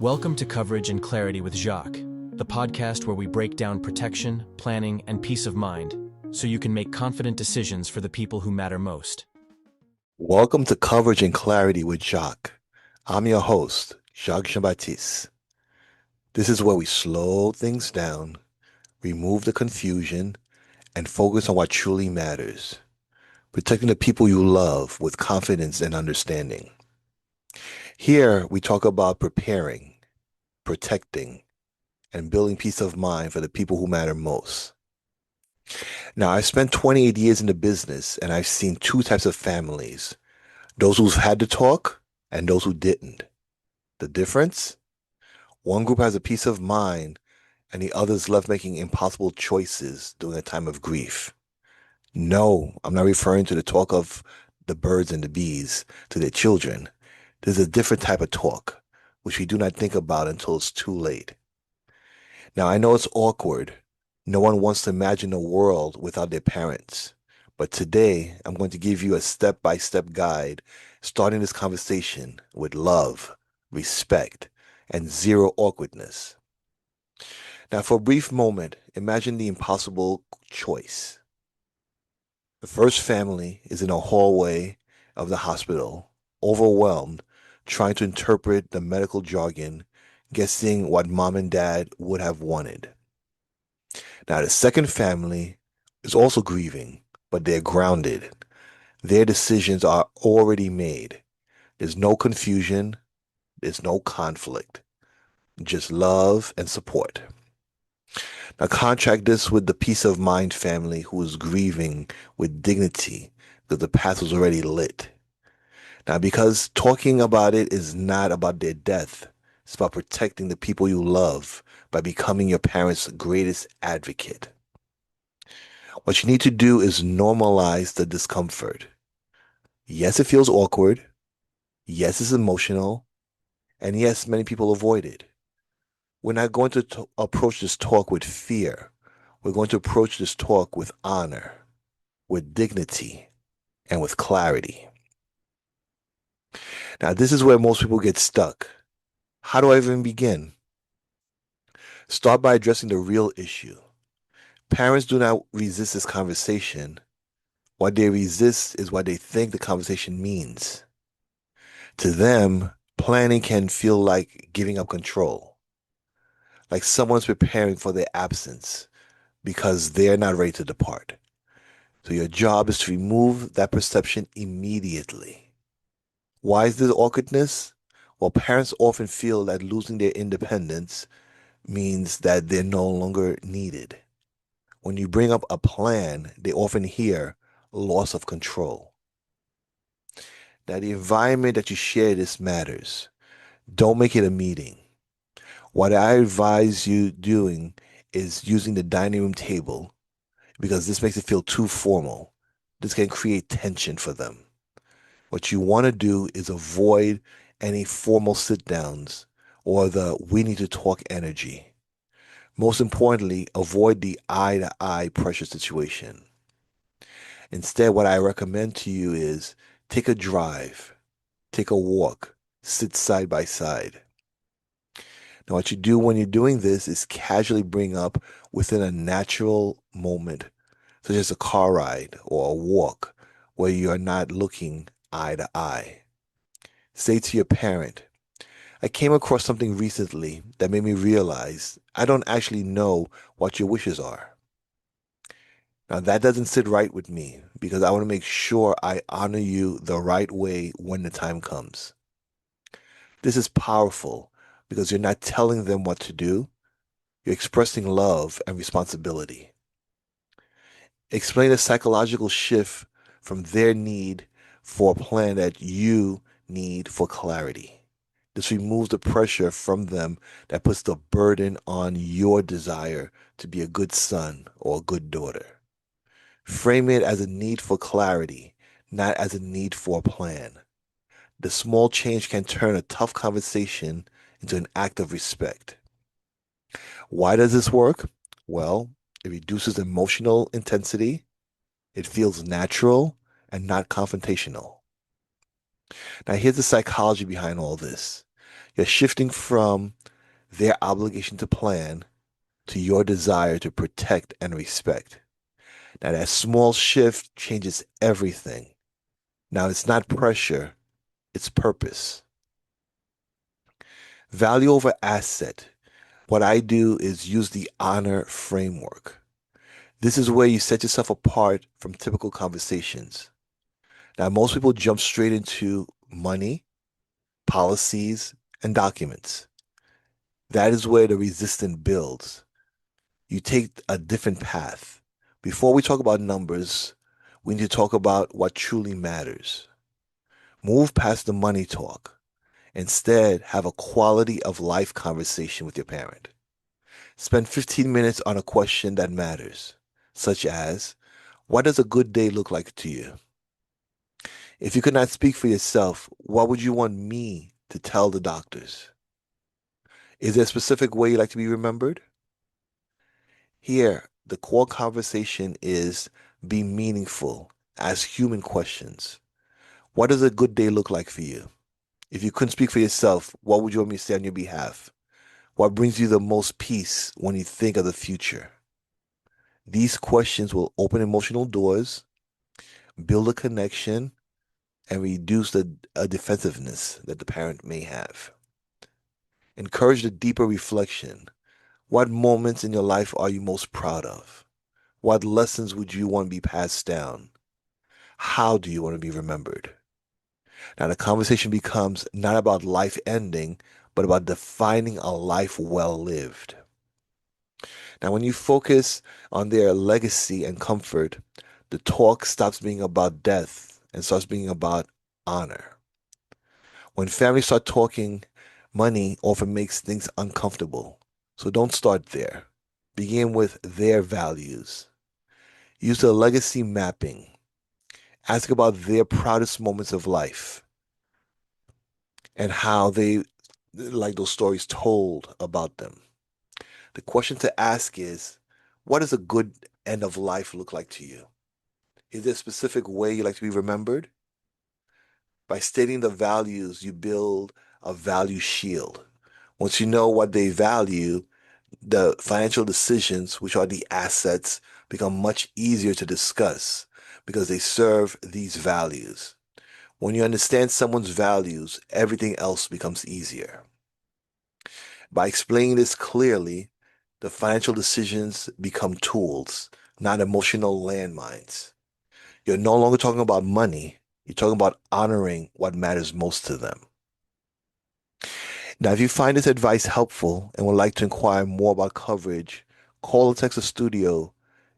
Welcome to Coverage and Clarity with Jacques, the podcast where we break down protection, planning, and peace of mind so you can make confident decisions for the people who matter most. Welcome to Coverage and Clarity with Jacques. I'm your host, Jacques Jean-Baptiste. This is where we slow things down, remove the confusion, and focus on what truly matters, protecting the people you love with confidence and understanding. Here, we talk about preparing, protecting, and building peace of mind for the people who matter most. Now, I spent 28 years in the business, and I've seen two types of families, those who've had to talk and those who didn't. The difference? One group has a peace of mind, and the others left making impossible choices during a time of grief. No, I'm not referring to the talk of the birds and the bees to their children. There's a different type of talk, which we do not think about until it's too late. Now, I know it's awkward. No one wants to imagine a world without their parents. But today, I'm going to give you a step-by-step guide, starting this conversation with love, respect, and zero awkwardness. Now, for a brief moment, imagine the impossible choice. The first family is in a hallway of the hospital, overwhelmed, trying to interpret the medical jargon, guessing what mom and dad would have wanted. Now, the second family is also grieving, but they're grounded. Their decisions are already made. There's no confusion, there's no conflict, just love and support. Now, contract this with the peace of mind family who is grieving with dignity because the path was already lit. Now, because talking about it is not about their death, it's about protecting the people you love by becoming your parents' greatest advocate. What you need to do is normalize the discomfort. Yes, it feels awkward. Yes, it's emotional. And yes, many people avoid it. We're not going to approach this talk with fear. We're going to approach this talk with honor, with dignity, and with clarity. Now, this is where most people get stuck. How do I even begin? Start by addressing the real issue. Parents do not resist this conversation. What they resist is what they think the conversation means. To them, planning can feel like giving up control, like someone's preparing for their absence because they're not ready to depart. So your job is to remove that perception immediately. Why is this awkwardness? Well, parents often feel that losing their independence means that they're no longer needed. When you bring up a plan, they often hear loss of control. Now, the environment that you share this matters. Don't make it a meeting. What I advise you doing is using the dining room table because this makes it feel too formal. This can create tension for them. What you want to do is avoid any formal sit downs or the we need to talk energy. Most importantly, avoid the eye to eye pressure situation. Instead, what I recommend to you is take a drive, take a walk, sit side by side. Now, what you do when you're doing this is casually bring up within a natural moment, such as a car ride or a walk, where you are not looking eye to eye. Say to your parent, I came across something recently that made me realize I don't actually know what your wishes are. Now, that doesn't sit right with me because I want to make sure I honor you the right way when the time comes. This is powerful because you're not telling them what to do. You're expressing love and responsibility. Explain the psychological shift from their need for a plan that you need for clarity. This removes the pressure from them that puts the burden on your desire to be a good son or a good daughter. Frame it as a need for clarity, not as a need for a plan. The small change can turn a tough conversation into an act of respect. Why does this work? Well, it reduces emotional intensity, it feels natural and not confrontational. Now, here's the psychology behind all this. You're shifting from their obligation to plan to your desire to protect and respect. Now, that small shift changes everything. Now, it's not pressure, it's purpose. Value over asset. What I do is use the honor framework. This is where you set yourself apart from typical conversations. Now, most people jump straight into money, policies, and documents. That is where the resistance builds. You take a different path. Before we talk about numbers, we need to talk about what truly matters. Move past the money talk. Instead, have a quality of life conversation with your parent. Spend 15 minutes on a question that matters, such as, what does a good day look like to you? If you could not speak for yourself, what would you want me to tell the doctors? Is there a specific way you like to be remembered? Here, the core conversation is be meaningful, ask human questions. What does a good day look like for you? If you couldn't speak for yourself, what would you want me to say on your behalf? What brings you the most peace when you think of the future? These questions will open emotional doors, build a connection, and reduce the defensiveness that the parent may have. Encourage the deeper reflection. What moments in your life are you most proud of? What lessons would you want to be passed down? How do you want to be remembered? Now, the conversation becomes not about life ending, but about defining a life well lived. Now, when you focus on their legacy and comfort, the talk stops being about death and starts being about honor. When families start talking, money often makes things uncomfortable. So don't start there. Begin with their values. Use the legacy mapping. Ask about their proudest moments of life and how they like those stories told about them. The question to ask is, what does a good end of life look like to you? Is there a specific way you like to be remembered? By stating the values, you build a value shield. Once you know what they value, the financial decisions, which are the assets, become much easier to discuss because they serve these values. When you understand someone's values, everything else becomes easier. By explaining this clearly, the financial decisions become tools, not emotional landmines. You're no longer talking about money, you're talking about honoring what matters most to them. Now, if you find this advice helpful and would like to inquire more about coverage, call or text the studio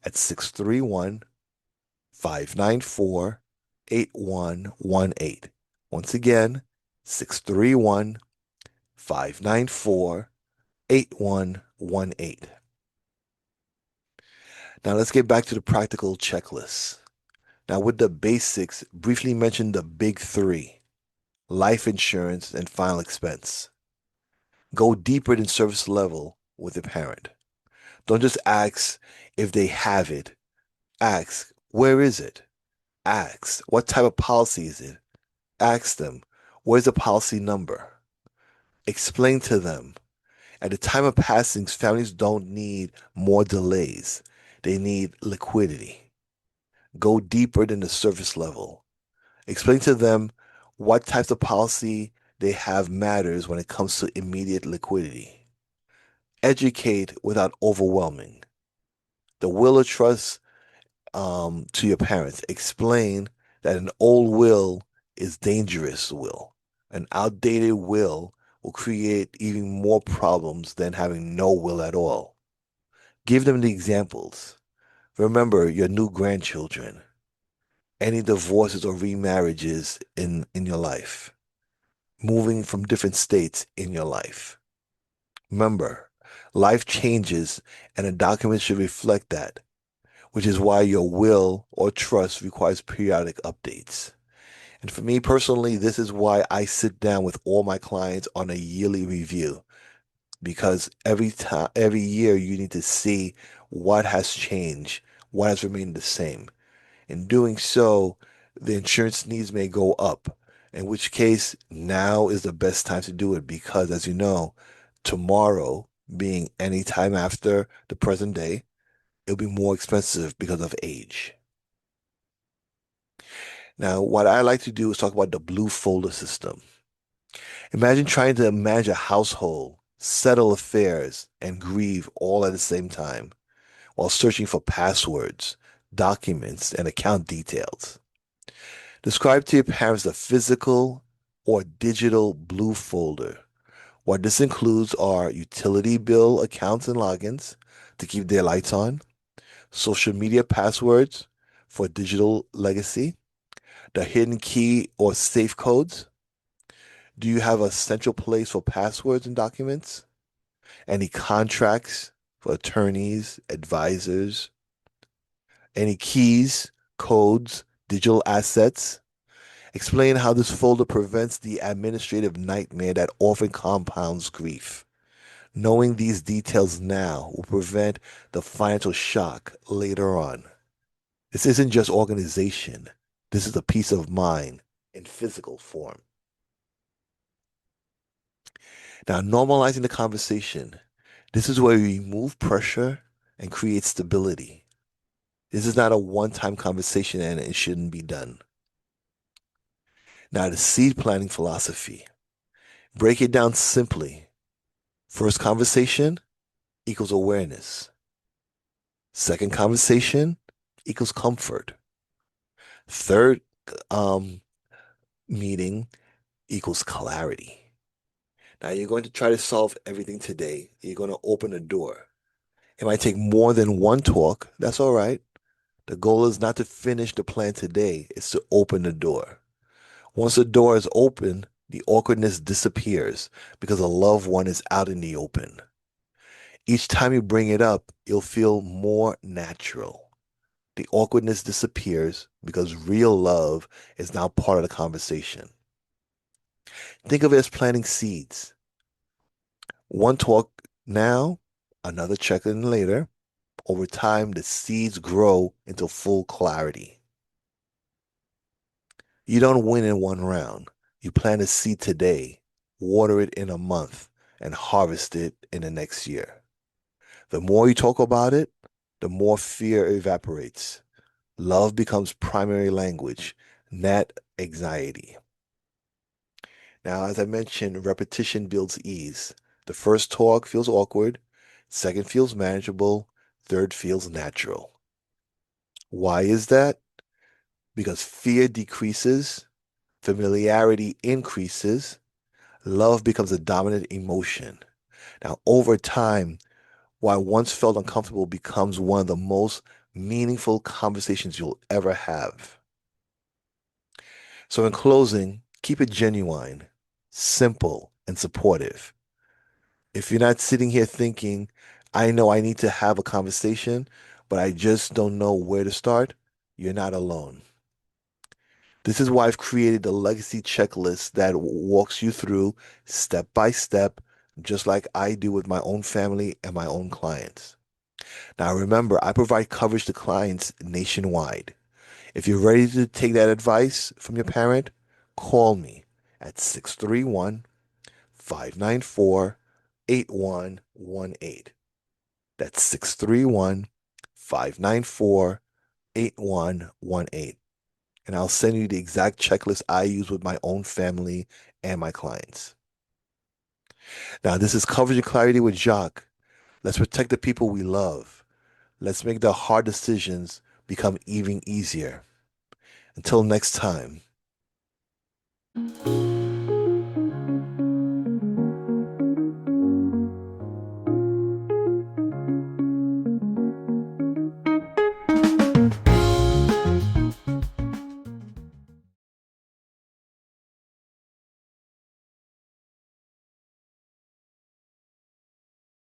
at 631-594-8118. Once again, 631-594-8118. Now, let's get back to the practical checklist. Now, with the basics, briefly mention the big three: life insurance and final expense. Go deeper than service level with the parent. Don't just ask if they have it. Ask, where is it? Ask, what type of policy is it? Ask them, where's the policy number? Explain to them. At the time of passings, families don't need more delays. They need liquidity. Go deeper than the surface level. Explain to them what types of policy they have matters when it comes to immediate liquidity. Educate without overwhelming. The will or trust to your parents. Explain that an old will is dangerous will. An outdated will create even more problems than having no will at all. Give them the examples. Remember your new grandchildren, any divorces or remarriages in your life, moving from different states in your life. Remember, life changes and a document should reflect that, which is why your will or trust requires periodic updates. And for me personally, this is why I sit down with all my clients on a yearly review, because every year you need to see what has changed, what has remained the same. In doing so, the insurance needs may go up. in which case now is the best time to do it because, as you know, tomorrow being any time after the present day, it'll be more expensive because of age. Now, what I like to do is talk about the blue folder system. Imagine trying to manage a household, settle affairs, and grieve all at the same time while searching for passwords, documents, and account details. Describe to your parents the physical or digital blue folder. What this includes are utility bill accounts and logins to keep their lights on, social media passwords for digital legacy, the hidden key or safe codes. Do you have a central place for passwords and documents? Any contracts for attorneys, advisors? Any keys, codes, digital assets? Explain how this folder prevents the administrative nightmare that often compounds grief. Knowing these details now will prevent the financial shock later on. This isn't just organization. This is a peace of mind in physical form. Now, normalizing the conversation. This is where we remove pressure and create stability. This is not a one-time conversation and it shouldn't be done. Now, the seed planting philosophy. Break it down simply. First conversation equals awareness. Second conversation equals comfort. Third meeting equals clarity. Now you're going to try to solve everything today. You're going to open a door. It might take more than one talk. That's all right. The goal is not to finish the plan today. It's to open the door. Once the door is open, the awkwardness disappears because a loved one is out in the open. Each time you bring it up, you'll feel more natural. The awkwardness disappears because real love is now part of the conversation. Think of it as planting seeds. One talk now, another check-in later. Over time, the seeds grow into full clarity. You don't win in one round. You plant a seed today, water it in a month, and harvest it in the next year. The more you talk about it, the more fear evaporates. Love becomes primary language, not anxiety. Now, as I mentioned, repetition builds ease. The first talk feels awkward, second feels manageable, third feels natural. Why is that? Because fear decreases, familiarity increases, love becomes a dominant emotion. Now, over time, what once felt uncomfortable becomes one of the most meaningful conversations you'll ever have. So, in closing, keep it genuine, simple, and supportive. If you're not sitting here thinking, I know I need to have a conversation, but I just don't know where to start, you're not alone. This is why I've created the legacy checklist that walks you through step by step, just like I do with my own family and my own clients. Now, remember, I provide coverage to clients nationwide. If you're ready to take that advice from your parent, call me at 631 594 8118. That's 631 594 8118. And I'll send you the exact checklist I use with my own family and my clients. Now, this is Coverage and Clarity with Jacques. Let's protect the people we love. Let's make the hard decisions become even easier. Until next time.